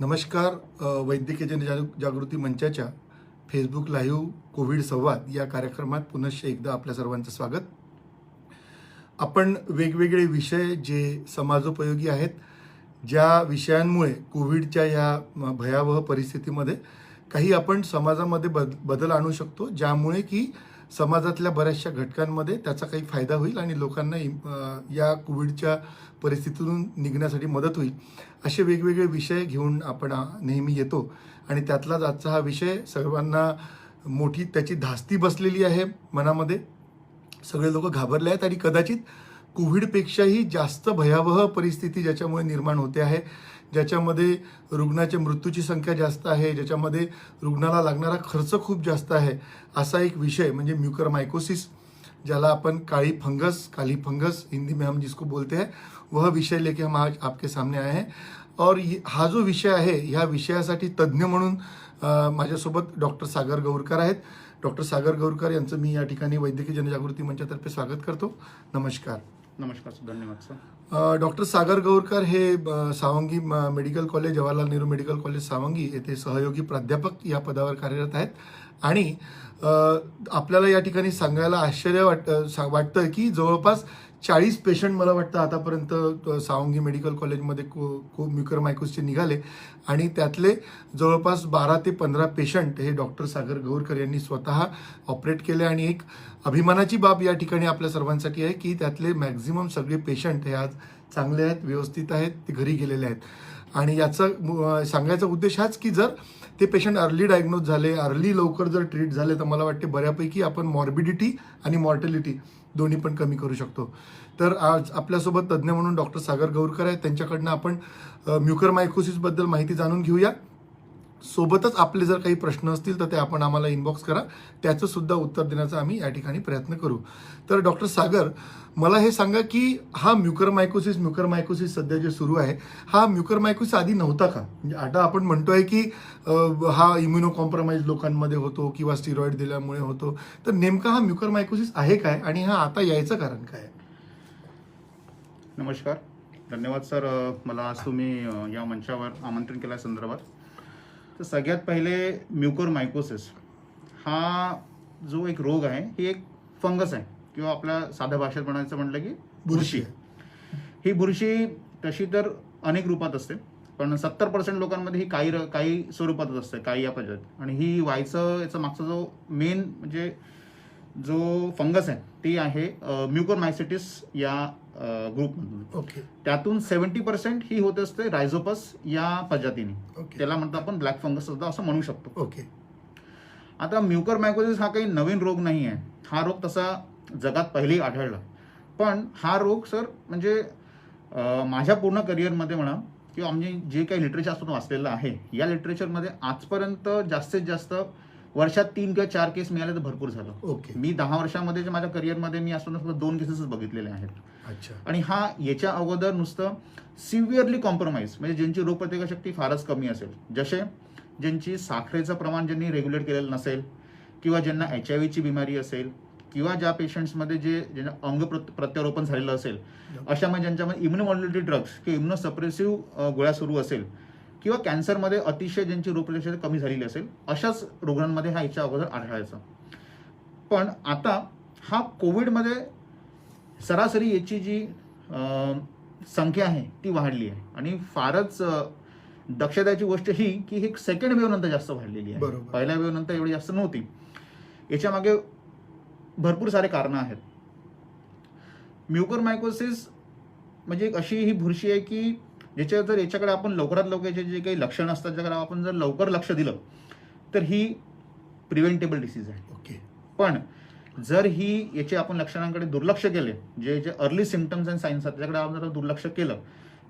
नमस्कार. वैद्यकीय जनजागृती मंचाच्या फेसबुक लाईव्ह कोविड संवाद या कार्यक्रमात पुनश्च एकदा आपल्या सर्वांचं स्वागत. आपण वेगवेगळे विषय जे समाजोपयोगी आहेत, ज्या विषयांमुळे कोविडच्या या भयावह परिस्थितीमध्ये काही आपण समाजामध्ये बदल आणू शकतो, ज्यामुळे की समाजातल्या बऱ्याचशा घटकांमध्ये त्याचा काही फायदा होईल आणि लोकांना या कोविडच्या परिस्थितीतून निघण्यासाठी मदत होईल, असे वेगवेगळे विषय घेऊन आपण नेहमी येतो. आणि त्यातलाच आजचा हा विषय सर्वांना मोठी त्याची धास्ती बसलेली आहे मनामध्ये. सगळे लोक घाबरले आहेत आणि कदाचित कोविडपेक्षाही जास्त भयावह परिस्थिती ज्याच्यामुळे निर्माण होते आहे, ज्याच्यामध्ये रुग्णाच्या मृत्यूची संख्या जास्त आहे, ज्याच्यामध्ये रुग्णाला लागणारा खर्च खूप जास्त आहे, असा एक विषय म्हणजे म्यूकरमायकोसिस, ज्याला आपण काली फंगस हिंदी में हम जिसको बोलते हैं, वह विषय लेके हम आज आपके सामने आए हैं. और हा जो विषय आहे, ह्या विषयासाठी तज्ज्ञ म्हणून माझ्यासोबत डॉक्टर सागर गौरकर आहेत. डॉक्टर सागर गौरकर यांचं मी या ठिकाणी वैद्यकीय जनजागृती मंचातर्फे स्वागत करतो. नमस्कार. नमस्कार सर, धन्यवाद सर. डॉक्टर सागर गौरकर हे Sawangi medical college, Jawaharlal Nehru medical college Sawangi येथे सहयोगी प्राध्यापक या पदावर कार्यरत आहेत. आणि आपल्याला या ठिकाणी सांगायला आश्चर्य वाटतं की जवळपास 40 पेशंट मला वाटतं आतापर्यंत सावंगी मेडिकल कॉलेजमध्ये म्यूकरमायकोसिसचे निघाले आणि त्यातले जवळपास 12 ते 15 पेशंट हे डॉक्टर सागर गौरकर यांनी स्वतः ऑपरेट केले. आणि एक अभिमानाची बाब या ठिकाणी आपल्या सर्वांसाठी आहे की त्यातले मॅक्झिमम सगळे पेशंट हे आज चांगले आहेत, व्यवस्थित आहेत, ते घरी गेलेले आहेत. आणि याचा सांगायचा उद्देश हाच की जर ते पेशंट अर्ली डायग्नोज झाले, अर्ली लवकर जर ट्रीट झाले, तर मला वाटते बऱ्यापैकी आपण मॉर्बिडिटी आणि मॉर्टॅलिटी दोन्ही पण कमी करू शकतो. तर आज आपल्यासोबत तज्ज्ञ म्हणून डॉक्टर सागर गौरकर आहेत. त्यांच्याकडनं आपण म्यूकरमायकोसिसबद्दल माहिती जाणून घेऊया. सोबतच आपले जर काही प्रश्न असतील तर ते आपण आम्हाला इनबॉक्स करा, त्याचं सुद्धा उत्तर देण्याचा आम्ही या ठिकाणी प्रयत्न करू. तर डॉक्टर सागर, मला हे सांगा की हा म्यूकरमायकोसिस सध्या जे सुरू आहे, हा म्यूकरमायकोसिस आधी नव्हता का? म्हणजे आता आपण म्हणतोय की हा इम्युनो कॉम्प्रोमाइज लोकांमध्ये होतो किंवा स्टिरॉइड दिल्यामुळे होतो, तर नेमका हा म्यूकरमायकोसिस आहे काय आणि हा आता यायचं कारण काय? नमस्कार, धन्यवाद सर. मला आज तुम्ही या मंचावर आमंत्रण केल्या संदर्भात. तर सगळ्यात पहिले म्यूकरमायकोसिस हा जो एक रोग आहे, ही एक फंगस आहे किंवा आपल्या साध्या भाषेत म्हणायचं म्हटलं की बुरशी. ही बुरशी तशी तर अनेक रूपात असते, पण 70% लोकांमध्ये ही काही स्वरूपातच असते, काही या पद्धत. आणि ही व्हायचं याचा मागचा जो मेन म्हणजे जो फंगस आहे ती आहे म्यूकरमायसिटिस या ग्रुपमधून. ओके. त्यातून 70% ही होत असते रायझोपस या प्रजातीने. ओके. त्याला म्हणतो आपण ब्लॅक फंगस सुद्धा असं म्हणू शकतो. ओके. आता म्यूकरमायकोसिस हा काही नवीन रोग नाही आहे. हा रोग तसा जगात पहिलेही आढळला, पण हा रोग सर म्हणजे माझ्या पूर्ण करिअरमध्ये म्हणा किंवा आम्ही जे काही लिटरेचर असून वाचलेलं आहे, या लिटरेचरमध्ये आजपर्यंत जास्तीत जास्त वर्षात 3 किंवा 4 केस मिळाले तर भरपूर झालं. ओके. मी 10 वर्षामध्ये माझ्या करिअरमध्ये मी असताना फक्त 2 केसेस बघितलेले आहेत. अच्छा. आणि हा याच्या अगोदर नुसतं सिव्हिअरली कॉम्प्रोमाइज म्हणजे ज्यांची रोगप्रतिकारशक्ती फारच कमी असेल, जसे ज्यांची साखरेचं प्रमाण ज्यांनी रेग्युलेट केलेलं नसेल किंवा ज्यांना HIV बिमारी असेल किंवा ज्या पेशंट्समध्ये ज्यांना अंग प्रत्यारोपण झालेलं असेल, अशामध्ये ज्यांच्यामध्ये इम्युनोमॉड्युलेटरी ड्रग्स किंवा इम्युनोसप्रेसिव्ह गोळ्या सुरू असेल किंवा कॅन्सरमध्ये अतिशय ज्यांची रोगप्रतिकारशक्ती कमी झालेली असेल, अशाच रुग्णांमध्ये हा याच्या अगोदर आढळायचा. पण आता हा कोविडमध्ये सरासरी याची जी संख्या आहे ती वाढली आहे. आणि फारच दक्षतेची गोष्ट ही की हे सेकंड वेव्ह नंतर जास्त वाढलेली आहे. बरोबर. पहिल्या वेव्ह नंतर एवढी जास्त नव्हती. याच्या मागे भरपूर सारे कारणं आहेत. म्यूकरमायकोसिस म्हणजे एक अशी ही बुरशी आहे की जर याच्याकडे आपण लवकरात लवकर जे काही लक्षणं असतात, त्याच्याकडे आपण जर लवकर लक्ष दिलं तर ही प्रिव्हेंटेबल डिसीज आहे. ओके. पण जर ही याचे आपण लक्षणांकडे दुर्लक्ष केले, जे अर्ली सिम्पटम्स अँड साईन्स आहेत त्याच्याकडे आपण जर दुर्लक्ष केलं,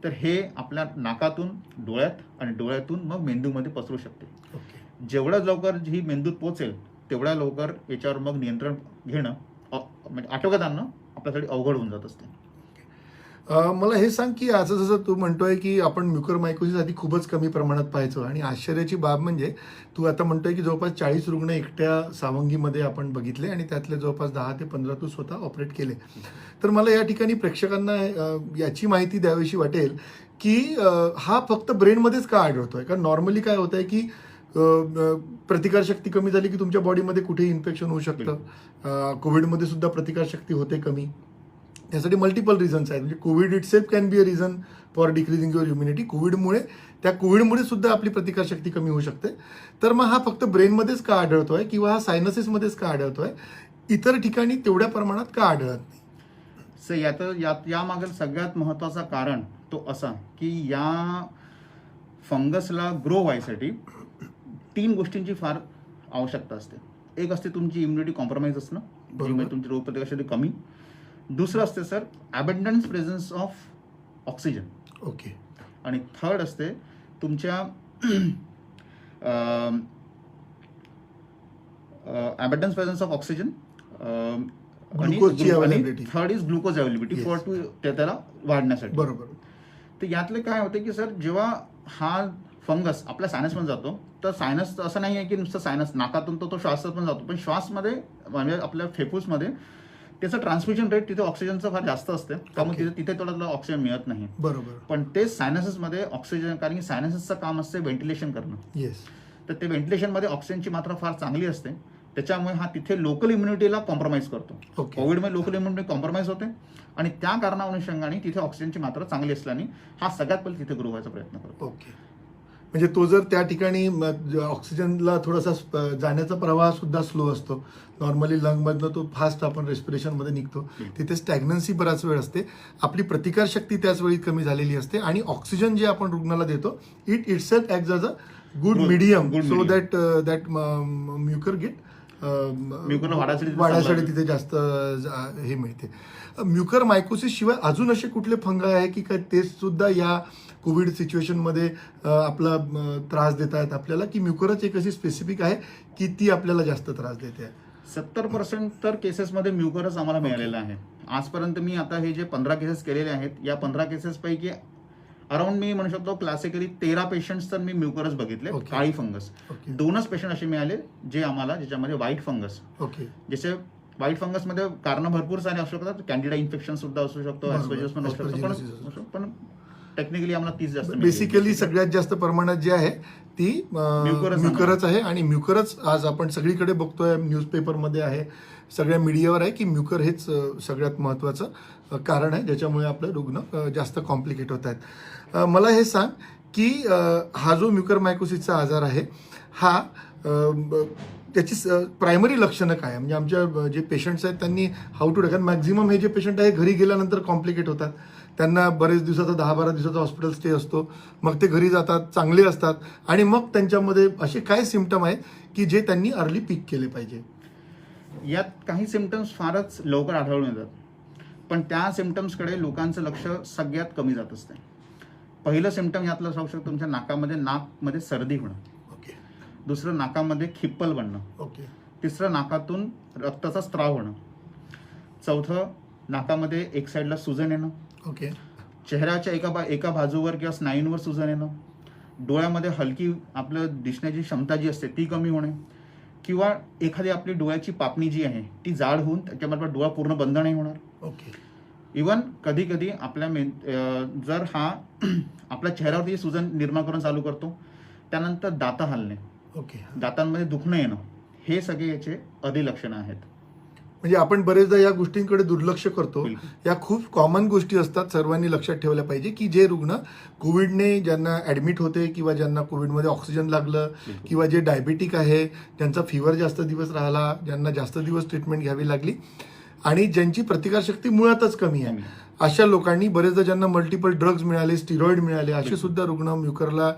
तर हे आपल्या नाकातून डोळ्यात आणि डोळ्यातून मग मेंदूमध्ये पसरू शकते. ओके. जेवढं लवकर ही मेंदूत पोहोचेल तेवढ्या लवकर याच्यावर मग नियंत्रण घेणं म्हणजे आटोक्यात आणणं आपल्यासाठी अवघड होऊन जात असते. मला हे सांग की असं जसं तू म्हणतोय की आपण म्यूकरमायकोसिस आधी खूपच कमी प्रमाणात पाहायचो, आणि आश्चर्याची बाब म्हणजे तू आता म्हणतोय की जवळपास 40 रुग्ण एकट्या सावंगीमध्ये आपण बघितले आणि त्यातले जवळपास 10 ते 15 तू स्वतः ऑपरेट केले. तर मला या ठिकाणी प्रेक्षकांना याची माहिती द्यावीशी वाटेल की हा फक्त ब्रेनमध्येच का आढळतोय? कारण नॉर्मली काय होत आहे की प्रतिकारशक्ती कमी झाली की तुमच्या बॉडीमध्ये कुठेही इन्फेक्शन होऊ शकतं. कोविडमध्ये सुद्धा प्रतिकारशक्ती होते कमी. त्यासाठी मल्टिपल रिझन्स आहेत. म्हणजे Covid it self can be a reason for decreasing your immunity. कोविडमुळे सुद्धा आपली प्रतिकारशक्ती कमी होऊ शकते. तर मग हा फक्त ब्रेनमध्येच का आढळतोय किंवा हा सायनसिसमध्येच का आढळतोय, इतर ठिकाणी तेवढ्या प्रमाणात का आढळत नाही? यामागील सगळ्यात महत्वाचं कारण तो असा की या फंगसला ग्रो व्हायसाठी 3 गोष्टींची फार आवश्यकता असते. एक असते तुमची इम्युनिटी कॉम्प्रोमाइज असणं, बरोबर. तुमची रोगप्रतिकारशक्ती कमी. दुसरं असते sir abundance presence of oxygen. Okay. आणि थर्ड असते तुमच्या अबंडन्स प्रेझन्स ऑफ ऑक्सिजन. ग्लुकोजची availability. Third is glucose availability for to त्याला वाढण्यासाठी. बरोबर. तर यातले काय होते की सर जेव्हा हा फंगस आपल्या सायनसमध्ये जातो, तर सायनस असं नाही आहे की नुसतं सायनस, नाकातून तो श्वासात पण जातो, पण श्वासमध्ये म्हणजे आपल्या फेफूसमध्ये त्याचं ट्रान्समिशन रेट तिथे ऑक्सिजनचं फार जास्त असते, त्यामुळे तिथे थोडं ऑक्सिजन मिळत नाही. बरोबर. पण ते सायनसेसमध्ये ऑक्सिजन, कारण की सायनसेसचं काम असते व्हेंटिलेशन करणं. येस. तर ते व्हेंटिलेशनमध्ये ऑक्सिजनची मात्रा फार चांगली असते, त्याच्यामुळे हा तिथे लोकल इम्युनिटीला कॉम्प्रोमाइज करतो. ओके. कोविडमध्ये लोकल इम्युनिटी कॉम्प्रोमाइज होते आणि त्या कारणानुषंगाने तिथे ऑक्सिजनची मात्रा चांगली असल्याने हा सगळ्यात पहिले तिथे ग्रो व्हायचा प्रयत्न करतो. ओके. म्हणजे तो जर त्या ठिकाणी ऑक्सिजनला थोडासा जाण्याचा प्रवाह सुद्धा स्लो असतो. नॉर्मली लंगमधनं तो फास्ट आपण रेस्पिरेशनमध्ये निघतो, तिथे स्टॅग्नन्सी बराच वेळ असते, आपली प्रतिकारशक्ती त्याच वेळी कमी झालेली असते आणि ऑक्सिजन जे आपण रुग्णाला देतो itself act as a good medium so that mucor get वाढायसाठी तिथे जास्त हे मिळते. म्युकर मायकोसिस शिवाय अजून असे कुठले फंगाय आहे की काय ते सुद्धा या कोविड सिच्युएशनमध्ये आपला त्रास देत आहेत आपल्याला, की म्युकरच एक अशी स्पेसिफिक आहे की ती आपल्याला जास्त त्रास देते? 70% तर केसेसमध्ये म्युकरच आम्हाला मिळालेलं आहे. आजपर्यंत मी आता हे जे 15 केसेस केलेले आहेत, या 15 केसेसपैकी अराउंड मी म्हणू शकतो क्लासिकली 13 पेशंट्स तर मी म्युकरच बघितले. Okay. काळी फंगस. ओके. 2च पेशंट असे मिळाले जे आम्हाला ज्याच्यामध्ये व्हाईट फंगस. ओके. जसे व्हाईट फंगसमध्ये कारण भरपूर सारे असू शकतात. कॅन्डिडा इन्फेक्शन सुद्धा असू शकतो, बरोबर. ऍस्परजिलस पण असू शकतो, पण टेक्निकली आम्हाला 30 जास्त बेसिकली सगळ्यात जास्त प्रमाणात जे आहे ती म्युकरच आहे. आणि म्युकरच आज आपण सगळीकडे बघतोय, न्यूजपेपरमध्ये आहे, सगळ्या मीडियावर आहे की म्युकर हेच सगळ्यात महत्वाचं कारण आहे ज्याच्यामुळे आपले रुग्ण जास्त कॉम्प्लिकेट होत आहेत. मला हे सांग की हा जो म्युकर मायकोसिसचा आजार आहे हा त्याची प्रायमरी लक्षणं काय आहे? म्हणजे आमच्या जे पेशंट्स आहेत त्यांनी हाऊ टू कारण मॅक्झिमम हे जे पेशंट आहे घरी गेल्यानंतर कॉम्प्लिकेट होतात. त्यांना बरेच दिवसाचा 10-12 दिवसाचा हॉस्पिटल स्टे असतो, मग ते घरी जातात, चांगले असतात आणि मग त्यांच्यामध्ये असे काय सिम्पटम आहेत की जे त्यांनी अर्ली पिक केले पाहिजे? यात काही सिम्पटम्स फारच लवकर आढळून येतात, पण त्या सिम्पटम्सकडे लोकांचं लक्ष सगळ्यात कमी जात असते. पहिलं सिम्पटम यातलं सांगू शकतो, तुमच्या नाकमध्ये सर्दी होणं. ओके. दुसरं नाकामध्ये खिप्पल बनणं. ओके. तिसरं नाकातून रक्ताचा स्त्राव होणं. चौथं नाकामध्ये एक साईडला सुजन येणं. ओके. चेहऱ्याच्या एका बाजूवर किंवा स्नायूंवर सुजन येणं. डोळ्यामध्ये हलकी आपलं दिसण्याची क्षमता जी असते ती कमी होणे, किंवा एखादी आपली डोळ्याची पापणी जी आहे ती जाड होऊन त्याच्याबरोबर डोळा पूर्ण बंद नाही होणार. ओके. इवन कधी कधी आपल्या जर हा आपल्या चेहऱ्यावरती सुजन निर्माण करून चालू करतो, त्यानंतर दात हलणे, ओके. दातांमध्ये दुखणं येणं, हे सगळे याचे अधिलक्षणं आहेत. म्हणजे आपण बरेचदा या गोष्टींकडे दुर्लक्ष करतो. बिलकुल. या खूप कॉमन गोष्टी असतात, सर्वांनी लक्षात ठेवल्या पाहिजे की जे रुग्ण कोविडने ज्यांना ऍडमिट होते किंवा ज्यांना कोविडमध्ये ऑक्सिजन लागलं बिलकुल. किंवा जे डायबिटिक आहे, ज्यांचा फिवर जास्त दिवस राहिला, ज्यांना जास्त दिवस ट्रीटमेंट घ्यावी लागली आणि ज्यांची प्रतिकारशक्ती मुळातच कमी आहे, अशा लोकांनी बरेचदा ज्यांना मल्टिपल ड्रग्ज मिळाले, स्टिरॉइड मिळाले, असे सुद्धा रुग्ण म्युकरला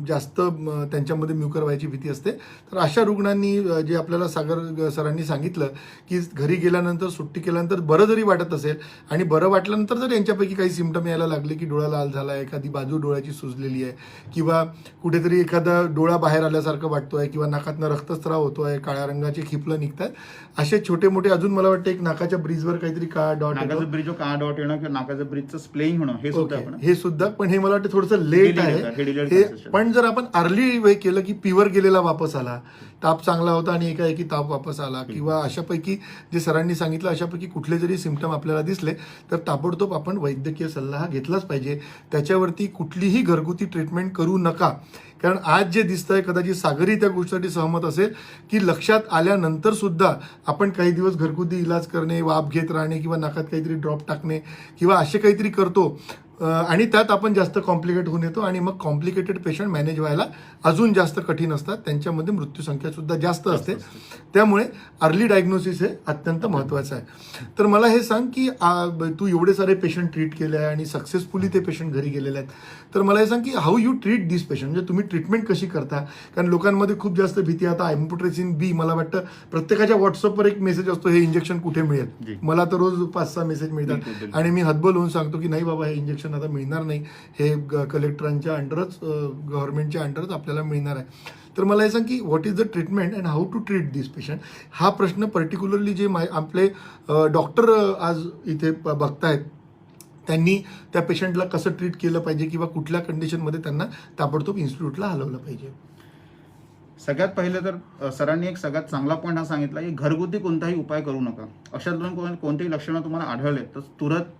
जास्त त्यांच्यामध्ये म्युकर व्हायची भीती असते. तर अशा रुग्णांनी जे आपल्याला सागर सरांनी सांगितलं की घरी गेल्यानंतर, सुट्टी केल्यानंतर बरं जरी वाटत असेल आणि बरं वाटल्यानंतर जर यांच्यापैकी काही सिम्पटम यायला लागले की डोळा लाल झाला आहे, एखादी बाजू डोळ्याची सुजलेली आहे किंवा कुठेतरी एखादा डोळा बाहेर आल्यासारखं वाटतोय किंवा नाकातनं रक्तस्राव होतोय, काळ्या रंगाचे खिपलं निघतात, असे छोटे मोठे, अजून मला वाटतं एक नाकाच्या ब्रिजवर काहीतरी काळा डॉट, नाकाचं ब्रिज काळा डॉट येणं किंवा नाकाचं ब्रिजचं स्प्लेइंग होणं, हे सुद्धा आपण हे सुद्धा, पण हे मला वाटतं थोडंसं लेट आहे. पण जर आपण अर्ली वे केलं की पिवर गेलेला वापस आला ताप चांगला होता आणि एकाएकी ताप वापस आला, किंवा अशापैकी जे सरांनी सांगितलं अशापैकी कुठले जरी सिम्पटम आपल्याला दिसले तर ताबडतोब आपण वैद्यकीय सल्ला हा घेतलाच पाहिजे. त्याच्यावरती कुठलीही घरगुती ट्रीटमेंट करू नका. कारण आज जे दिसतंय, कदाचित सागरही त्या गोष्टीसाठी सहमत असेल, की लक्षात आल्यानंतर सुद्धा आपण काही दिवस घरगुती इलाज करणे, वाफ घेत राहणे किंवा नाकात काहीतरी ड्रॉप टाकणे किंवा असे काहीतरी करतो आणि त्यात आपण जास्त कॉम्प्लिकेट होऊन येतो आणि मग कॉम्प्लिकेटेड पेशंट मॅनेज व्हायला अजून जास्त कठीण असतात. त्यांच्यामध्ये मृत्यूसंख्या सुद्धा जास्त असते. त्यामुळे अर्ली डायग्नोसिस हे अत्यंत महत्त्वाचं आहे. तर मला हे सांग की तू एवढे सारे पेशंट ट्रीट केले आहे आणि सक्सेसफुली ते पेशंट घरी गेलेले आहेत. तर मला हे सांग की how you treat this patient, म्हणजे तुम्ही ट्रीटमेंट कशी करता. कारण लोकांमध्ये खूप जास्त भीती. आता एम्फोटेरेसिन बी मला वाटतं प्रत्येकाच्या व्हॉट्सअपवर एक मेसेज असतो, हे इंजेक्शन कुठे मिळेल. मला तर रोज 5-6 मेसेज मिळतात आणि मी हतबल होऊन सांगतो की नाही बाबा, हे इंजेक्शन आता मिळणार नाही, हे कलेक्टरांच्या अंडरच, गव्हर्नमेंटच्या अंडरच आपल्याला मिळणार आहे. तर मला हे सांग की what is the treatment and how to treat this patient. हा प्रश्न पर्टिक्युलरली जे आपले डॉक्टर आज इथे बघतायत त्यांनी त्या पेशंटला कसं ट्रीट केलं पाहिजे किंवा कुठल्या कंडिशनमध्ये त्यांना ताबडतोब इन्स्टिट्यूटला हलवलं पाहिजे. सगळ्यात पहिले तर सरांनी एक सगळ्यात चांगला पॉईंट हा सांगितला की घरगुती कोणताही उपाय करू नका. अशा कोणतेही लक्षणं तुम्हाला आढळले तर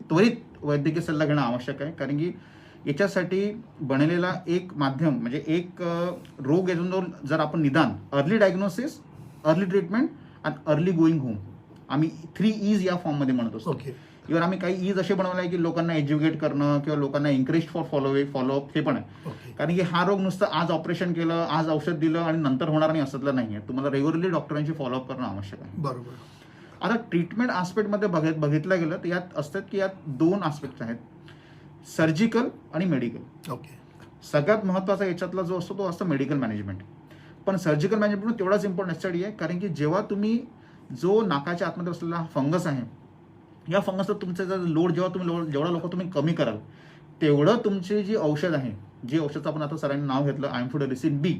त्वरित वैद्यकीय सल्ला घेणं आवश्यक आहे. कारण की याच्यासाठी बनलेला एक माध्यम म्हणजे एक रोग येऊन जर आपण निदान, अर्ली डायग्नोसिस, अर्ली ट्रीटमेंट आणि अर्ली गोईंग होम, आम्ही 3 E's या फॉर्ममध्ये म्हणत असतो. इव्हन आम्ही काही E's असे बनवले आहे की लोकांना एज्युकेट करणं किंवा लोकांना एन्करेज फॉर फॉलोअप हे पण आहे. कारण की हा रोग नुसतं आज ऑपरेशन केलं, आज औषध दिलं आणि नंतर होणार नाही असतलं नाही आहे. तुम्हाला रेग्युलरली डॉक्टरांची फॉलोअप करणं आवश्यक आहे. बरोबर. आता ट्रीटमेंट आस्पेक्टमध्ये बघितलं गेलं तर यात असतात की यात 2 आस्पेक्ट आहेत, सर्जिकल आणि मेडिकल. सगळ्यात महत्त्वाचा याच्यातला जो असतो तो असतो मेडिकल मॅनेजमेंट. पण सर्जिकल मॅनेजमेंट तेवढाच इम्पॉर्टंट यासाठी आहे कारण की जेव्हा तुम्ही जो नाकाच्या आतमध्ये असलेला फंगस आहे, या फंगसचा तुमचा जर लोड जेवढा लोक तुम्ही कमी कराल तेवढं तुमची जी औषध आहे, जी औषधाचं आपण आता सरांनी नाव घेतलं एम्फोटेरेसिन बी,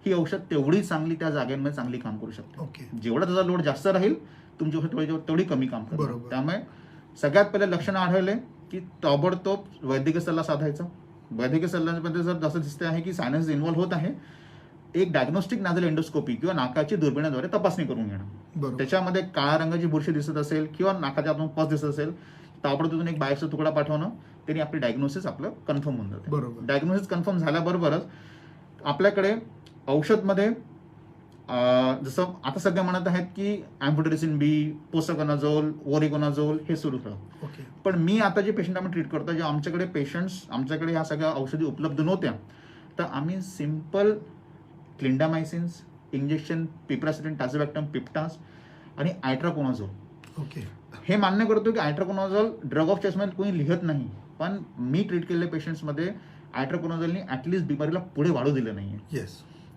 ही औषध तेवढी चांगली त्या जागेमध्ये चांगली काम करू शकते. जेवढा त्याचा लोड जास्त राहील तुमची औषध तेवढी कमी काम करते. त्यामुळे सगळ्यात पहिले लक्षणं आढळले की ताबडतोब वैद्यकीय सल्ला साधायचा. वैद्यकीय सल्ल्यामध्ये जर जसं दिसते आहे की सायन्स इन्व्हॉल्व्ह होत आहे, एक डायग्नोस्टिक नाझल एंडोस्कोपी किंवा नाकाची दुर्बिणीद्वारे तपासणी करून घेणं. त्याच्यामध्ये काळ्या रंगाची बुरशी दिसत असेल किंवा नाकाच्या आतून पस दिसत असेल, ताबडतोब एक बायोप्सी तुकडा पाठवणं, त्यांनी आपली डायग्नोसिस आपलं कन्फर्म होऊन जाते. डायग्नोसिस कन्फर्म झाल्याबरोबरच आपल्याकडे औषधमध्ये जसं आता सगळे म्हणत आहेत की एम्फोटेरेसिन बी, पोसोकोनाझोल, ओरिकोनाझोल हे सुरू ठेव. पण मी आता जे पेशंट आम्ही ट्रीट करतो, जे आमच्याकडे ह्या सगळ्या औषधी उपलब्ध नव्हत्या, तर आम्ही सिम्पल क्लिंडामायसिन्स इंजेक्शन, पिप्रासिडीन, टाझोबॅक्टम, पिप्टास आणि आयट्राकोनाझोल. हे मान्य करतो की आयट्राकोनाझोल ड्रग ऑफ चॉईसमध्ये कोणी लिहत नाही, पण मी ट्रीट केलेल्या पेशंट्समध्ये आयट्राकोनाझोलनी ऍटलिस्ट बिमारीला पुढे वाढू दिलं नाहीये.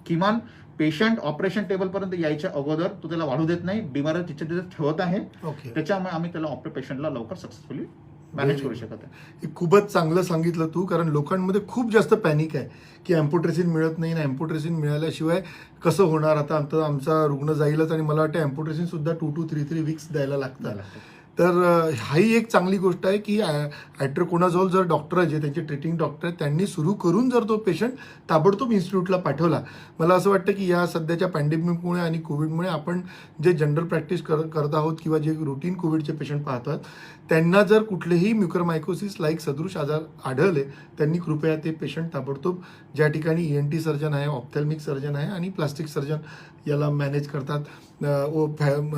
किमान पेशंट ऑपरेशन टेबलपर्यंत यायच्या अगोदर तो त्याला वाढू देत नाही, बिमारी तिथे ठेवत आहे. त्याच्यामुळे आम्ही त्याला पेशंटला लवकर सक्सेसफुली मॅनेज करू शकत आहे. खूपच चांगलं सांगितलं तू. कारण लोकांमध्ये खूप जास्त पॅनिक आहे की एम्फोटेरेसिन मिळत नाही ना, एम्फोटेरेसिन मिळाल्याशिवाय कसं होणार, आता आमचा रुग्ण जाईलच. आणि मला वाटतं एम्फोटेरेसिन सुद्धा 2 to 3 weeks द्यायला लागतं. तर हाही एक चांगली गोष्ट आहे की आयट्रोकोनाझोल जर डॉक्टर जे त्यांचे ट्रीटिंग डॉक्टर आहेत त्यांनी सुरू करून जर तो पेशंट ताबडतोब इन्स्टिट्यूटला पाठवला. मला असं वाटतं की या सध्याच्या पॅन्डेमिकमुळे आणि कोविडमुळे आपण जे जनरल प्रॅक्टिस करत आहोत किंवा जे रुटीन कोविडचे पेशंट पाहतात त्यांना जर कुठलेही म्युकरमायकोसिस लाईक सदृश आजार आढळले, त्यांनी कृपया ते पेशंट ताबडतोब ज्या ठिकाणी ENT सर्जन आहे, ऑप्थॅल्मिक सर्जन आहे आणि प्लास्टिक सर्जन याला मॅनेज करतात,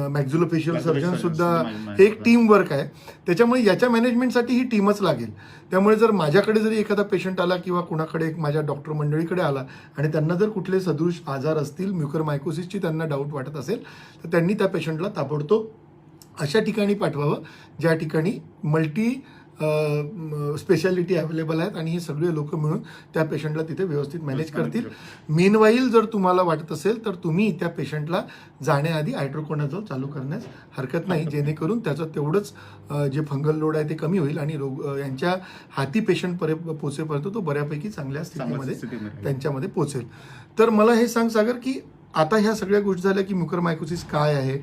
मॅक्झुलोफेशियल सर्जन सुद्धा एक टीम वर्क आहे. त्याच्यामुळे याच्या मॅनेजमेंटसाठी ही टीमच लागेल. त्यामुळे जर माझ्याकडे जरी एखादा पेशंट आला किंवा कुणाकडे माझ्या डॉक्टर मंडळीकडे आला आणि त्यांना जर कुठले सदृश आजार असतील, म्युकरमायकोसिसची त्यांना डाऊट वाटत असेल, तर त्यांनी त्या पेशंटला ताबडतोब अशा ठिकाणी पाठवावं ज्या ठिकाणी मल्टी स्पेशालिटी अवेलेबल आहेत आणि हे सगळे लोक मिळून त्या पेशंटला तिथे व्यवस्थित मॅनेज करतील. मीनवाईल जर तुम्हाला वाटत असेल तर तुम्ही त्या पेशंटला जाण्याआधी आयट्रोकोनाझोल चालू करण्यास हरकत नाही, जेणेकरून त्याचं तेवढंच जे फंगल लोड आहे ते कमी होईल आणि यांच्या हाती पेशंट पोचेपर्यंत तो बऱ्यापैकी चांगल्या स्थितीमध्ये त्यांच्यामध्ये पोचेल. तर मला हे सांग सागर की आता ह्या सगळ्या गोष्टी झाल्या की म्युकरमायकोसिस काय आहे,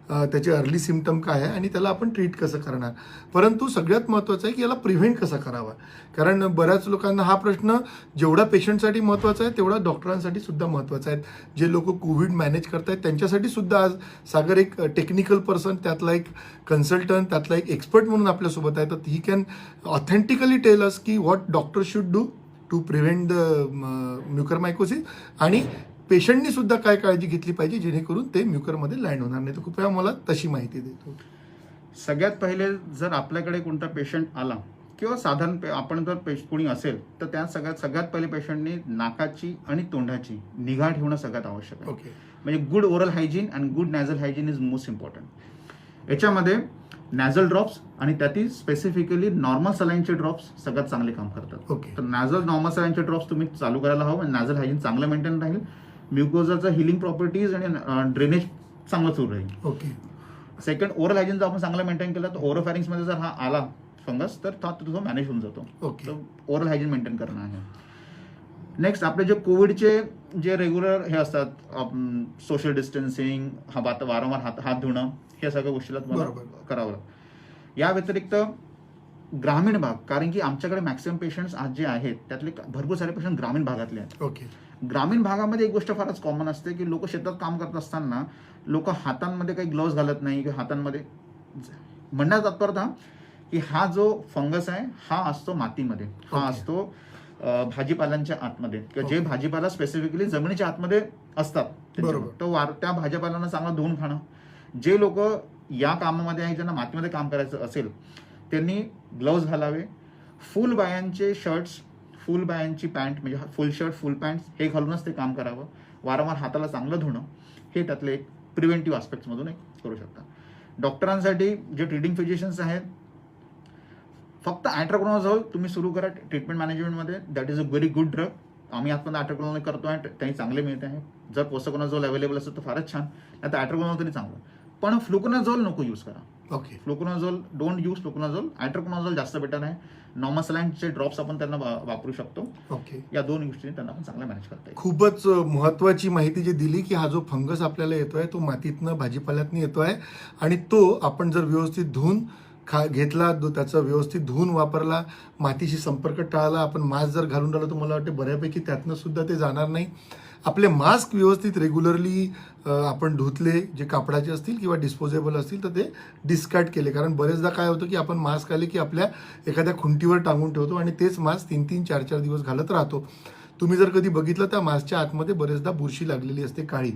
त्याचे अर्ली सिम्पटम काय आहे आणि त्याला आपण ट्रीट कसं करणार. परंतु सगळ्यात महत्त्वाचं आहे की याला प्रिव्हेंट कसं करावा, कारण बऱ्याच लोकांना हा प्रश्न जेवढा पेशंटसाठी महत्त्वाचा आहे तेवढा डॉक्टरांसाठी सुद्धा महत्त्वाचा आहे. जे लोक कोविड मॅनेज करतायत त्यांच्यासाठी सुद्धा आज सागर एक टेक्निकल पर्सन, त्यातला एक कन्सल्टंट, त्यातला एक एक्सपर्ट म्हणून आपल्यासोबत आहे. तर he can authentically tell us की what doctor should do to prevent the mucormycosis आणि पेशंटनी सुद्धा काय काळजी घेतली पाहिजे जेणेकरून ते म्युकरमध्ये लँड होणार नाही. तर कृपया मला तशी माहिती देतो. सगळ्यात पहिले जर आपल्याकडे कोणता पेशंट आला किंवा साधारण आपण जर कोणी असेल तर त्या सगळ्यात पहिले पेशंटनी नाकाची आणि तोंडाची निगा ठेवणं सगळ्यात आवश्यक आहे. ओके. म्हणजे good oral hygiene and good nasal hygiene is most important. याच्यामध्ये नॅझल ड्रॉप्स आणि त्यातील स्पेसिफिकली नॉर्मल सलाईनचे ड्रॉप्स सगळ्यात चांगले काम करतात. ओके. तर नॉर्मल सलाईनचे ड्रॉप्स तुम्ही चालू करायला हवं आणि नॅझल हायजीन चांगलं मेंटेन राहील. म्युकोजाचं हिलिंग प्रॉपर्टीज आणि ड्रेनेज चांगलं सुरू राहील. ओके. सेकंड, ओरल हायजीन जर आपण चांगलं मेंटेन केलं तर ओरोफॅरिंग्समध्ये जर हा आला फंगस तर तो मॅनेज होऊन जातो. ओके. तर ओरल हायजीन मेंटेन करणं आहे. नेक्स्ट, आपले जे कोविडचे जे रेग्युलर हे असतात सोशल डिस्टन्सिंग, वारंवार हात धुणं, हे सगळ्या गोष्टीला तुम्हाला करावं लागतं. या व्यतिरिक्त ग्रामीण भाग, कारण की आमच्याकडे मॅक्सिमम पेशंट्स आज जे आहेत त्यातले भरपूर सारे पेशंट ग्रामीण भागातले आहेत. ओके. ग्रामीण भागामध्ये एक गोष्ट फारच कॉमन असते की लोक शेतात काम करत असताना लोक हातांमध्ये काही ग्लोव्ज घालत नाही किंवा हातांमध्ये, म्हणण्याचा तात्पर्य की हा जो फंगस आहे हा असतो मातीमध्ये, हा असतो भाजीपाल्यांच्या आतमध्ये किंवा जे भाजीपाला स्पेसिफिकली जमिनीच्या आतमध्ये असतात तर त्या भाजीपाल्यांना चांगला धुवून खाणं. जे लोक या कामामध्ये आहे ज्यांना मातीमध्ये काम करायचं असेल त्यांनी ग्लोव्ज घालावे. फुल बायांचे शर्ट्स, फुल बायांची पॅन्ट म्हणजे फुल शर्ट फुल पॅन्ट हे घालूनच ते काम करावं. वारंवार हाताला चांगलं धुणं हे त्यातले एक प्रिव्हेंटिव्ह आस्पेक्ट्समधून एक करू शकता. डॉक्टरांसाठी जे ट्रीटिंग फिजिशियन्स आहेत फक्त ॲट्रोकोनोझोल तुम्ही सुरू करा ट्रीटमेंट मॅनेजमेंटमध्ये. That is a very good drug. आम्ही आजपर्यंत ॲट्रोकोनोझोल करतोय, त्यांनी चांगले मिळते आहे. जर पोसोकोनोझोल अवेलेबल असेल तर फारच छान, नाही तर ॲट्रोकोनोझोल तरी चांगलं. पण फ्लुकोनाझोल नको यूज करा. Okay. Fluconazole don't use fluconazole. Itraconazole जास्त बेटर आहे. नॉर्मल सलाईनचे ड्रॉप्स आपण त्यांना वापरू शकतो. ओके. या दोन गोष्टी त्यांना आपण चांगला मॅनेज करता येईल. खूपच महत्वाची माहिती जी दिली की हा जो फंगस आपल्याला येतोय तो मातीतनं भाजीपाल्यातनं येतोय आणि तो आपण जर व्यवस्थित धुवून घेतला, त्याचा व्यवस्थित धुवून वापरला, मातीशी संपर्क टाळला, आपण मास्क जर घालून राहिलो तर मला वाटतं बऱ्यापैकी त्यातनं सुद्धा ते जाणार नाही. आपले मास्क व्यवस्थित रेग्युलरली आपण धुतले, जे कापडाचे असतील किंवा डिस्पोजेबल असतील तर ते डिस्कार्ड केले. कारण बरेचदा काय होतं की आपण मास्क आले की आपल्या एखाद्या खुंटीवर टांगून ठेवतो आणि तेच मास्क 3-3, 4-4 दिवस घालत राहतो. तुम्ही जर कधी बघितलं त्या मास्कच्या आतमध्ये बरेचदा बुरशी लागलेली असते काळी,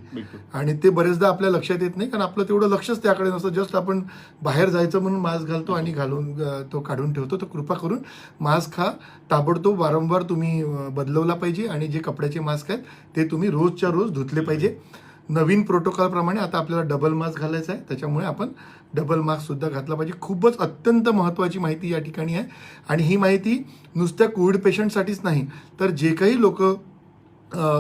आणि ते बरेचदा आपल्या लक्षात येत नाही कारण आपलं तेवढं लक्षच त्याकडे नसतं. जस्ट आपण बाहेर जायचं म्हणून मास्क घालतो आणि घालून तो काढून ठेवतो. तर कृपा करून मास्क हा ताबडतोब वारंवार तुम्ही बदलवला पाहिजे आणि जे कपड्याचे मास्क आहेत ते तुम्ही रोजच्या रोज धुतले पाहिजे. नवीन प्रोटोकॉलप्रमाणे आता आपल्याला डबल मास्क घालायचा आहे, त्याच्यामुळे आपण डबल मास्क सुद्धा घातला पाहिजे. खूपच अत्यंत महत्त्वाची माहिती या ठिकाणी आहे आणि ही माहिती नुसत्या कोविड पेशंटसाठीच नाही तर जे काही लोक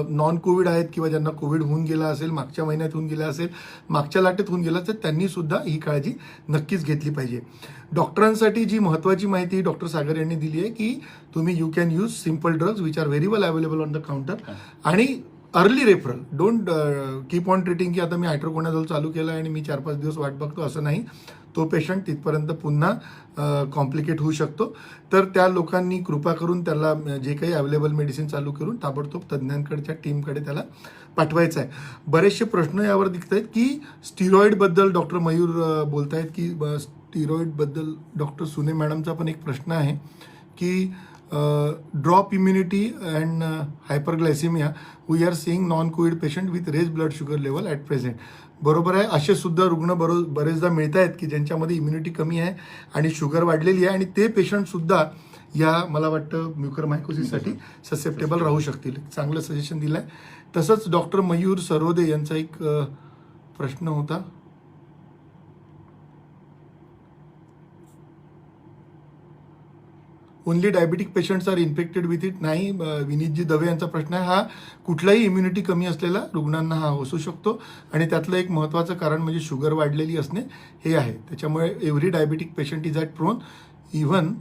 नॉन कोविड आहेत किंवा ज्यांना कोविड होऊन गेला असेल, मागच्या महिन्यात होऊन गेला असेल, मागच्या लाटेत होऊन गेला असेल, त्यांनी सुद्धा ही काळजी नक्कीच घेतली पाहिजे. डॉक्टरांसाठी जी महत्त्वाची माहिती डॉक्टर सागर यांनी दिली आहे की तुम्ही you can use simple drugs which are very well available on the counter आणि early referral. Don't keep on treating की आता मी हायड्रोकोनाझोल चालू केलं आणि मी 4-5 दिवस वाट बघतो, असं नाही. तो पेशंट तिथपर्यंत पुन्हा कॉम्प्लिकेट होऊ शकतो. तर त्या लोकांनी कृपा करून त्याला जे काही अवेलेबल मेडिसिन चालू करून ताबडतोब तज्ज्ञांकडच्या टीमकडे त्याला पाठवायचं आहे. बरेचसे प्रश्न यावर दिसत आहेत की स्टिरॉइडबद्दल डॉक्टर मयूर बोलत आहेत की स्टिरॉइडबद्दल डॉक्टर सुने मॅडमचा पण एक प्रश्न आहे की drop immunity and hyperglycaemia we are seeing non covid patient with raise blood sugar level at present. बरोबर आहे, असे सुद्धा रुग्ण बरेचदा मिळत आहेत की ज्यांच्यामध्ये इम्युनिटी कमी आहे आणि शुगर वाढलेली आहे आणि ते पेशंटसुद्धा या मला वाटतं म्युकरमायकोसिससाठी ससेप्टेबल राहू शकतील. चांगलं सजेशन दिलं आहे. तसंच डॉक्टर मयूर सरोदे यांचा एक प्रश्न होता. Only diabetic patients are infected with it. नाही, विनीतजी दवे यांचा प्रश्न आहे. हा कुठलाही इम्युनिटी कमी असलेला रुग्णांना हा असू शकतो आणि त्यातलं एक महत्त्वाचं कारण म्हणजे शुगर वाढलेली असणे हे आहे. त्याच्यामुळे every diabetic patient is at prone. Even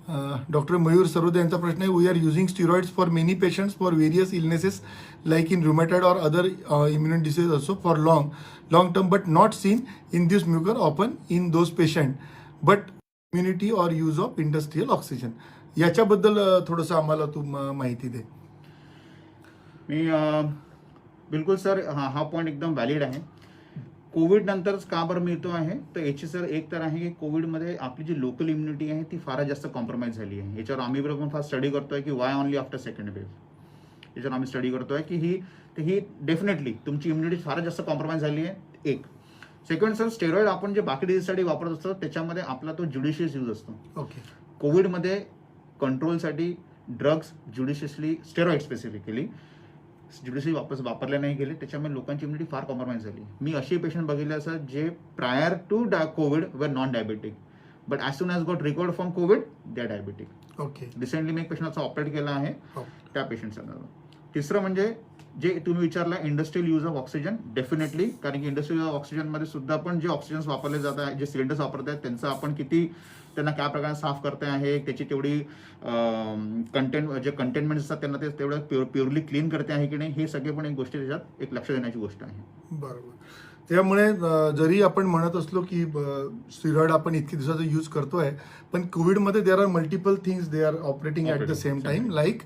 doctor Mayur Sarode यांचा प्रश्न आहे, we are using steroids for many patients for various illnesses like in rheumatoid or other immune disease also for long term but not seen in this mucor often in those patient but immunity or use of industrial oxygen. याच्याबद्दल थोडंसं आम्हाला तू माहिती दे. मी बिलकुल sir, हा point एकदम valid आहे. Covid नंतरच का बरं मिळतो आहे, तर याची सर एक तर आहे की कोविडमध्ये आपली जी लोकल इम्युनिटी आहे ती फारच जास्त कॉम्प्रोमाइज झाली आहे. याच्यावर आम्ही पण फार स्टडी करतोय की Y only after second wave. याच्यावर आम्ही स्टडी करतोय की ही डेफिनेटली तुमची इम्युनिटी फारच जास्त कॉम्प्रोमाइज झाली आहे. एक सेकंड सर, स्टेरॉइड आपण जे बाकी डिझीजसाठी वापरत असतो त्याच्यामध्ये आपला तो ज्युडिशियस यूज असतो. ओके. कोविडमध्ये कंट्रोलसाठी ड्रग्स ज्युडिशियसली, स्टेरॉइड स्पेसिफिकली ज्युडिशियसली वापरले नाही गेले, त्याच्यामुळे लोकांची इम्युनिटी फार कॉम्प्रोमाइज झाली. मी असे पेशंट बघितले असं जे prior to covid were non diabetic but as soon as got recovered from covid they are diabetic. Okay. Recently मी एक पेशंटचा ऑपरेट केला आहे हो. त्या पेशंटचा. तिसरं म्हणजे जे तुम्ही विचारला industrial use of oxygen, definitely, कारण की इंडस्ट्रियल यूज ऑफ ऑक्सिजनमध्ये सुद्धा पण जे ऑक्सिजन वापरले जात आहे, जे सिलेंडर्स वापरत आहेत त्यांचं आपण किती त्यांना काय प्रकारे साफ करते आहे, त्याची तेवढी जे कंटेनमेंट असतात त्यांना ते तेवढं प्युअरली क्लीन करते आहे की नाही, हे सगळे पण एक गोष्टी त्याच्यात एक लक्ष देण्याची गोष्ट आहे. बरोबर. त्यामुळे जरी आपण म्हणत असलो की स्टिरॉइड आपण इतके दिवसाचा यूज करतोय, पण कोविडमध्ये there are multiple things they are operating at the same time. Like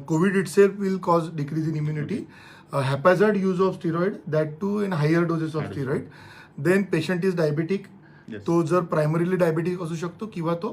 COVID itself will cause decrease in immunity, haphazard use of steroid, that too in higher doses of steroid. Then patient is diabetic. तो जर primarily diabetic असू शकतो किंवा तो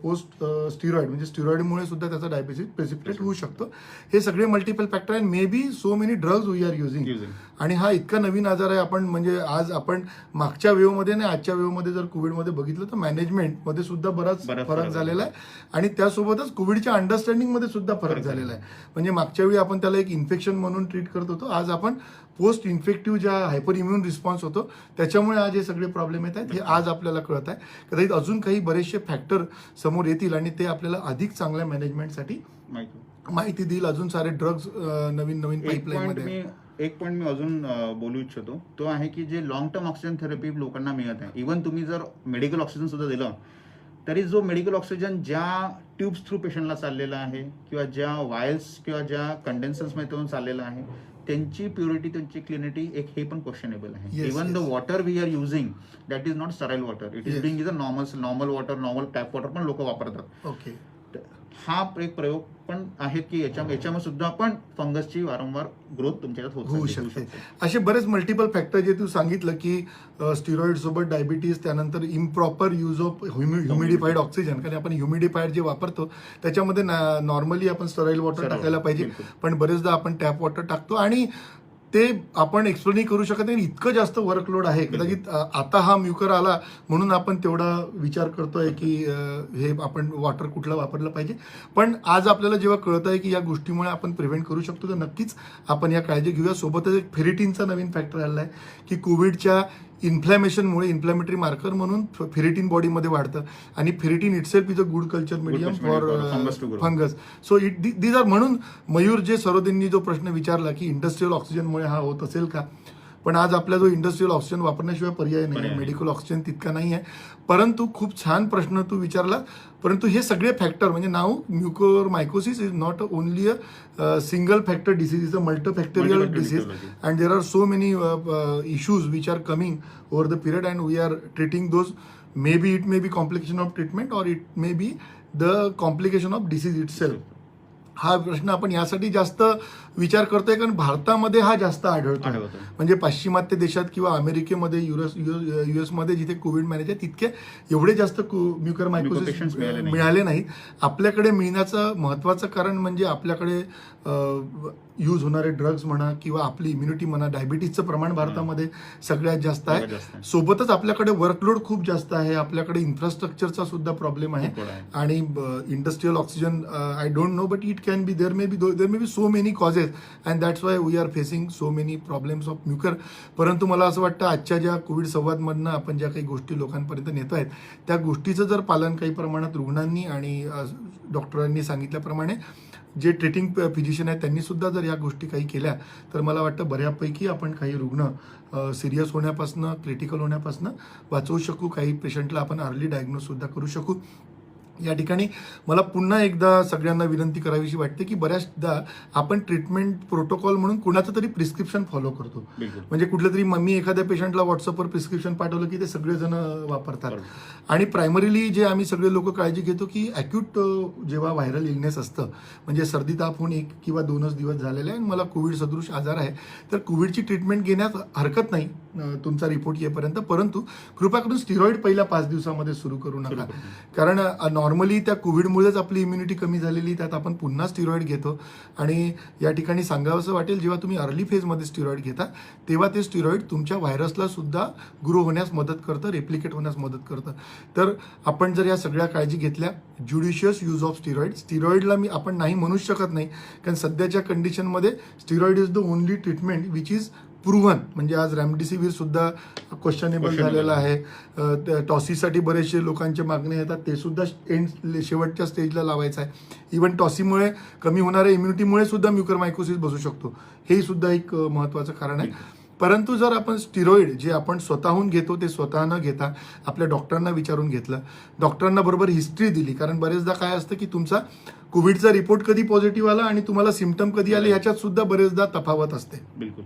post steroid म्हणजे स्टिरॉइडमुळे सुद्धा त्याचा diabetes precipitate होऊ शकतो. हे सगळे मल्टिपल फॅक्टर आहे. May be so many drugs we are using. आणि हा इतका नवीन आजार आहे. आपण म्हणजे आज आपण मागच्या वेव्हमध्ये आणि आजच्या वेव्हमध्ये जर कोविडमध्ये बघितलं तर मॅनेजमेंटमध्ये सुद्धा बराच फरक झालेला आहे आणि त्यासोबतच कोविडच्या अंडरस्टँडिंगमध्ये सुद्धा फरक झालेला आहे. म्हणजे मागच्या वेळी आपण त्याला एक इन्फेक्शन म्हणून ट्रीट करत होतो, आज आपण पोस्ट इन्फेक्टिव्ह ज्या हायपर इम्युन रिस्पॉन्स होतो त्याच्यामुळे आज हे सगळे प्रॉब्लेम येत आहेत. हे आज आपल्याला कळत आहे. कदाचित अजून काही बरेचसे फॅक्टर समोर येतील आणि ते आपल्याला अधिक चांगल्या मॅनेजमेंटसाठी माहिती देईल. अजून सारे ड्रग्ज नवीन नवीन पाईपलाईन मध्ये. एक पॉईंट मी अजून बोलू इच्छितो, तो आहे की जे लॉंग टर्म ऑक्सिजन थेरपी लोकांना मिळत आहे, इव्हन तुम्ही जर मेडिकल ऑक्सिजन सुद्धा दिलं तरी जो मेडिकल ऑक्सिजन ज्या ट्यूब्स थ्रू पेशंटला चाललेला आहे किंवा ज्या वायल्स किंवा ज्या कंडेन्सर्समध्ये चाललेला आहे त्यांची प्युरिटी, त्यांची क्लिनिटी एक हे पण क्वेश्चनेबल आहे. Even the water we are using that is not sterile water, it is being is a normal water, normal tap water पण लोक वापरतात. ओके. हा एक प्रयोग पण आहेत की याच्यामध्ये सुद्धा पण फंगसची वारंवार ग्रोथ तुमच्यात होऊ शकते. असे बरेच मल्टिपल फॅक्टर जे तू सांगितलं की स्टिरॉइड सोबत डायबिटीज, त्यानंतर इम्प्रॉपर यूज ऑफ ह्युमिडिफाईड ऑक्सिजन, कारण आपण ह्युमिडिफायर जे वापरतो त्याच्यामध्ये नॉर्मली आपण स्टराईल वॉटर टाकायला पाहिजे, पण बरेचदा आपण टॅप वॉटर टाकतो आणि ते आपण एक्सप्लेन नाही करू शकत नाही. इतकं जास्त वर्कलोड आहे. कदाचित आता हा म्युकर आला म्हणून आपण तेवढा विचार करतोय की हे आपण वॉटर कुठलं वापरलं पाहिजे, पण आज आपल्याला जेव्हा कळत आहे की या गोष्टीमुळे आपण प्रिव्हेंट करू शकतो तर नक्कीच आपण या काळजी घेऊया. सोबतच एक फेरिटीनचा नवीन फॅक्टर आला आहे की कोविडच्या इन्फ्लॅमेशनमुळे इन्फ्लॅमेटरी मार्कर म्हणून फेरिटीन बॉडीमध्ये वाढतं आणि ferritin itself is a good culture medium for fungus. So these are. म्हणून मयूर जे सरोदेंनी जो प्रश्न विचारला की इंडस्ट्रियल ऑक्सिजनमुळे हा होत असेल का, पण आज आपला जो इंडस्ट्रियल ऑक्सिजन वापरण्याशिवाय पर्याय नाही, मेडिकल ऑक्सिजन तितका नाही आहे. परंतु खूप छान प्रश्न तू विचारला. परंतु हे सगळे फॅक्टर म्हणजे नाव mucormycosis is not only a single factor disease, is a multifactorial disease and there are so many issues which are coming over the period and we are treating those. May be it may be complication of treatment or it may be the complication of disease itself. हा प्रश्न आपण यासाठी जास्त विचार करतोय कारण भारतामध्ये हा जास्त आढळतो. म्हणजे पाश्चिमात्य देशात किंवा अमेरिकेमध्ये, युएसमध्ये जिथे कोविड मॅनेज आहे तितके एवढे जास्त म्युकरमायकोसिस मिळाले नाहीत. आपल्याकडे मिळण्याचं महत्वाचं कारण म्हणजे आपल्याकडे यूज होणारे ड्रग्ज म्हणा किंवा आपली इम्युनिटी म्हणा, डायबिटीजचं प्रमाण भारतामध्ये सगळ्यात जास्त आहे. सोबतच आपल्याकडे वर्कलोड खूप जास्त आहे, आपल्याकडे इन्फ्रास्ट्रक्चरचा सुद्धा प्रॉब्लेम आहे आणि industrial oxygen I don't know but it can be there may be so many causes and that's why we are facing so many problems of mucor. परंतु मला असं वाटतं आजच्या ज्या कोविड संवादमधनं आपण ज्या काही गोष्टी लोकांपर्यंत नेतो आहेत त्या गोष्टीचं जर पालन काही प्रमाणात रुग्णांनी आणि डॉक्टरांनी सांगितल्याप्रमाणे जे ट्रीटिंग फिजिशियन आहेत त्यांनी सुद्धा जर या गोष्टी काही केल्या तर मला वाटतं बऱ्यापैकी आपण काही रुग्ण सिरियस होण्यापासून, क्रिटिकल होण्यापासून वाचवू शकू. काही पेशंटला आपण अर्ली डायग्नोज सुद्धा करू शकू. या ठिकाणी मला पुन्हा एकदा सगळ्यांना विनंती करावीशी वाटते की बऱ्याचदा आपण ट्रीटमेंट प्रोटोकॉल म्हणून कुणाचं तरी प्रिस्क्रिप्शन फॉलो करतो. बिलकुल. म्हणजे कुठलं तरी मी एखाद्या पेशंटला व्हॉट्सअपवर प्रिस्क्रिप्शन पाठवलं की ते सगळेजण वापरतात. बरोबर. आणि प्रायमरीली जे आम्ही सगळे लोक काळजी घेतो की ॲक्यूट जेव्हा व्हायरल इलनेस असतं, म्हणजे सर्दी ताप होऊन 1 किंवा 2च दिवस झालेले आहे आणि मला कोविड सदृश आजार आहे, तर कोविडची ट्रीटमेंट घेण्यास हरकत नाही तुमचा रिपोर्ट येईपर्यंत. परंतु कृपा करून स्टिरॉइड पहिल्या 5 दिवसामध्ये सुरू करू नका. कारण नॉर्मली त्या कोविडमुळेच आपली इम्युनिटी कमी झालेली, त्यात आपण पुन्हा स्टिरॉइड घेतो. आणि या ठिकाणी सांगावंसं वाटेल, जेव्हा तुम्ही अर्ली फेजमध्ये स्टिरॉइड घेता तेव्हा ते स्टिरॉइड तुमच्या व्हायरसला सुद्धा ग्रो होण्यास मदत करतं, रेप्लिकेट होण्यास मदत करतं. तर आपण जर या सगळ्या काळजी घेतल्या, ज्युडिशियस यूज ऑफ स्टिरॉइडला आपण नाही म्हणूच शकत नाही, कारण सध्याच्या कंडिशनमध्ये steroid is the only treatment which is proven. म्हणजे आज रेमडेसिवीर सुद्धा क्वेश्चनेबल झालेला आहे. टॉसीसाठी बरेचसे लोकांचे मागणे येतात, ते सुद्धा शेवटच्या स्टेजला लावायचं आहे. इव्हन टॉसीमुळे कमी होणाऱ्या इम्युनिटीमुळे सुद्धा म्युकरमायकोसिस बसू शकतो, हे सुद्धा एक महत्त्वाचं कारण आहे. परंतु जर आपण स्टिरॉइड जे आपण स्वतःहून घेतो ते स्वतः न घेता आपल्या डॉक्टरांना विचारून घेतलं, डॉक्टरांना बरोबर हिस्ट्री दिली, कारण बरेचदा काय असतं की तुमचा कोविडचा रिपोर्ट कधी पॉझिटिव्ह आला आणि तुम्हाला सिम्पटम कधी आले ह्याच्यात सुद्धा बरेचदा तफावत असते. बिलकुल.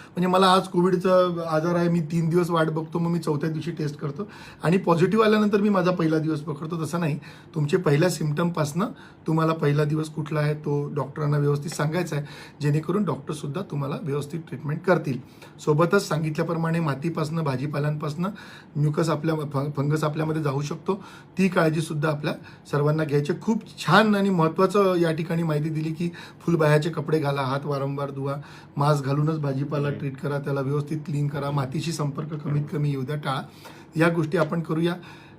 म्हणजे मला आज कोविडचा आजार आहे, मी 3 दिवस वाट बघतो, मग मी 4थ्या दिवशी टेस्ट करतो आणि पॉझिटिव्ह आल्यानंतर मी माझा पहिला दिवस पकडतो. तसं नाही, तुमचे पहिल्या सिम्पटमपासनं तुम्हाला पहिला दिवस कुठला आहे तो डॉक्टरांना व्यवस्थित सांगायचा आहे, जेणेकरून डॉक्टरसुद्धा तुम्हाला व्यवस्थित ट्रीटमेंट करतील. सोबतच सांगितल्याप्रमाणे मातीपासनं, भाजीपाल्यांपासनं म्युकस फंगस आपल्यामध्ये जाऊ शकतो, ती काळजीसुद्धा आपल्या सर्वांना घ्यायची. खूप छान आणि महत्त्वाचं या ठिकाणी माहिती दिली की फुलबाह्याचे कपडे घाला, हात वारंवार धुवा, मास्क घालूनच भाजीपाला ट्रीट करा, त्याला व्यवस्थित क्लीन करा, मातीशी संपर्क कमीत कमी येऊ द्या, टाळा. या गोष्टी आपण करूया,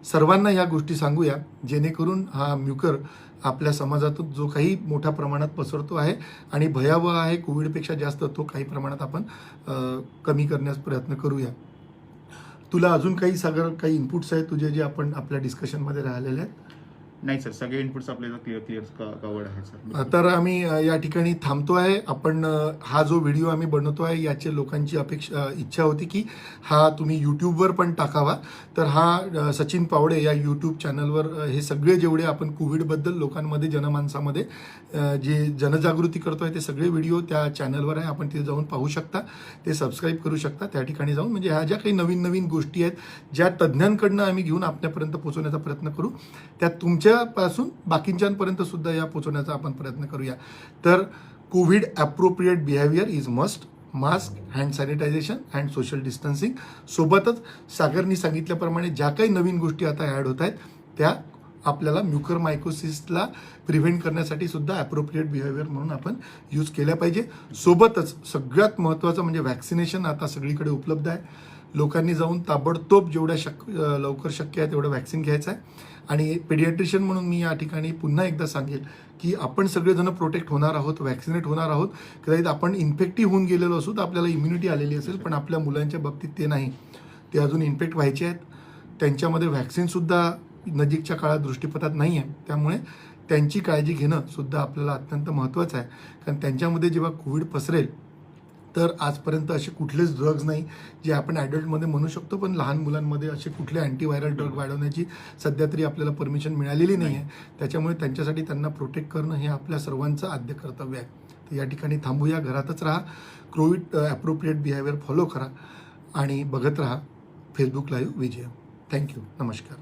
सर्वांना या गोष्टी सांगूया, जेणेकरून हा म्युकर आपल्या समाजातून जो काही मोठ्या प्रमाणात पसरतो आहे आणि भयावह आहे, कोविडपेक्षा जास्त, तो काही प्रमाणात आपण कमी करण्यास प्रयत्न करूया. तुला अजून काही इनपुट्स आहेत तुझे जे आपण आपल्या डिस्कशनमध्ये राहिलेले आहेत? नाही सर, सगळे इनपुट्स आपल्याला क्लिअर कवर्ड आहे सर. तर आम्ही या ठिकाणी थांबतो आहे. आपण हा जो व्हिडिओ आम्ही बनवतो आहे याचे लोकांची इच्छा होती की हा तुम्ही यूट्यूबवर पण टाकावा. तर हा सचिन पावडे या यूट्यूब चॅनलवर हे सगळे जेवढे आपण कोविडबद्दल लोकांमध्ये, जनमानसामध्ये जे जनजागृती करतोय ते सगळे व्हिडिओ त्या चॅनलवर आहे. आपण तिथे जाऊन पाहू शकता, ते सबस्क्राईब करू शकता त्या ठिकाणी जाऊन. म्हणजे ह्या ज्या काही नवीन नवीन गोष्टी आहेत ज्या तज्ज्ञांकडनं आम्ही घेऊन आपल्यापर्यंत पोहोचवण्याचा प्रयत्न करू, त्या तुमच्यापासून बाकींच्यापर्यंत सुद्धा या पोहोचवण्याचा आपण प्रयत्न करूया. तर Covid appropriate behaviour is must. Mask, hand sanitisation and social distancing. सोबतच सागरनी सांगितल्याप्रमाणे ज्या काही नवीन गोष्टी आता ॲड होत आहेत त्या आपल्याला म्युकरमायकोसिसला प्रिव्हेंट करण्यासाठी सुद्धा ॲप्रोप्रिएट बिहेवियर म्हणून आपण यूज केल्या पाहिजे. सोबतच सगळ्यात महत्त्वाचं म्हणजे वॅक्सिनेशन आता सगळीकडे उपलब्ध आहे. लोकांनी जाऊन ताबडतोब जेवढ्या लवकर शक्य आहे तेवढं वॅक्सिन घ्यायचं आहे. आणि पेडियाट्रिशियन म्हणून मी या ठिकाणी पुन्हा एकदा सांगेल की आपण सगळेजण प्रोटेक्ट होणार आहोत, वॅक्सिनेट होणार आहोत. कदाचित आपण इन्फेक्टिव्ह होऊन गेलेलो असू तर आपल्याला इम्युनिटी आलेली असेल, पण आपल्या मुलांच्या बाबतीत ते नाही, ते अजून इन्फेक्ट व्हायचे आहेत. त्यांच्यामध्ये व्हॅक्सिनसुद्धा नजीकच्या काळात दृष्टीपथात नाही आहे, त्यामुळे त्यांची काळजी घेणं सुद्धा आपल्याला अत्यंत महत्त्वाचं आहे. कारण त्यांच्यामध्ये जेव्हा कोविड पसरेल तर आजपर्यंत असे कुठलेच ड्रग्ज नाही जे आपण ॲडल्टमध्ये म्हणू शकतो, पण लहान मुलांमध्ये असे कुठले अँटीव्हायरल ड्रग वाढवण्याची सध्या तरी आपल्याला परमिशन मिळालेली नाही आहे. त्याच्यामुळे त्यांच्यासाठी त्यांना प्रोटेक्ट करणं हे आपल्या सर्वांचं आद्य कर्तव्य आहे. तर या ठिकाणी थांबूया, घरातच राहा, कोविड ॲप्रोप्रिएट बिहेवियर फॉलो करा आणि बघत राहा फेसबुक लाईव्ह विजय. थँक्यू. नमस्कार.